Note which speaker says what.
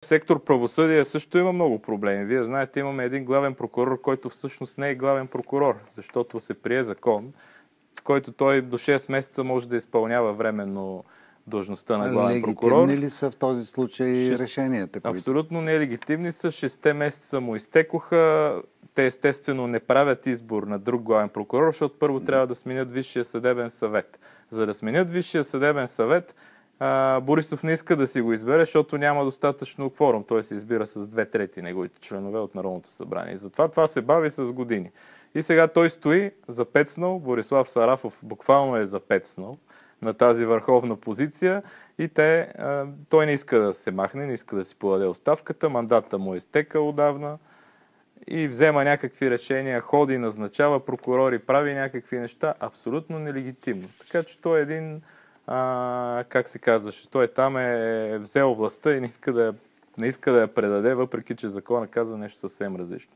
Speaker 1: Сектор правосъдие също има много проблеми. Вие знаете, имаме един главен прокурор, който всъщност не е главен прокурор, защото се прие закон, с който той до 6 месеца може да изпълнява временно длъжността на главен прокурор.
Speaker 2: Легитимни ли са в този случай решенията?
Speaker 1: Абсолютно нелегитимни са. 6 месеца му изтекоха. Те естествено не правят избор на друг главен прокурор, защото първо трябва да сменят Висшия съдебен съвет. За да сменят Висшия съдебен съвет, Борисов не иска да си го избере, защото няма достатъчно кворум. Той се избира с 2/3 неговите членове от Народното събрание. Затова това се бави с години. И сега той стои запецнал, Борислав Сарафов буквално е запецнал на тази върховна позиция и той не иска да се махне, не иска да си подаде оставката, мандата му е изтекал отдавна и взема някакви решения, ходи, назначава прокурори, прави някакви неща, абсолютно нелегитимно. Така че той е един, как се казваше, той там е взел властта и не иска да я предаде, въпреки че закона казва нещо съвсем различно.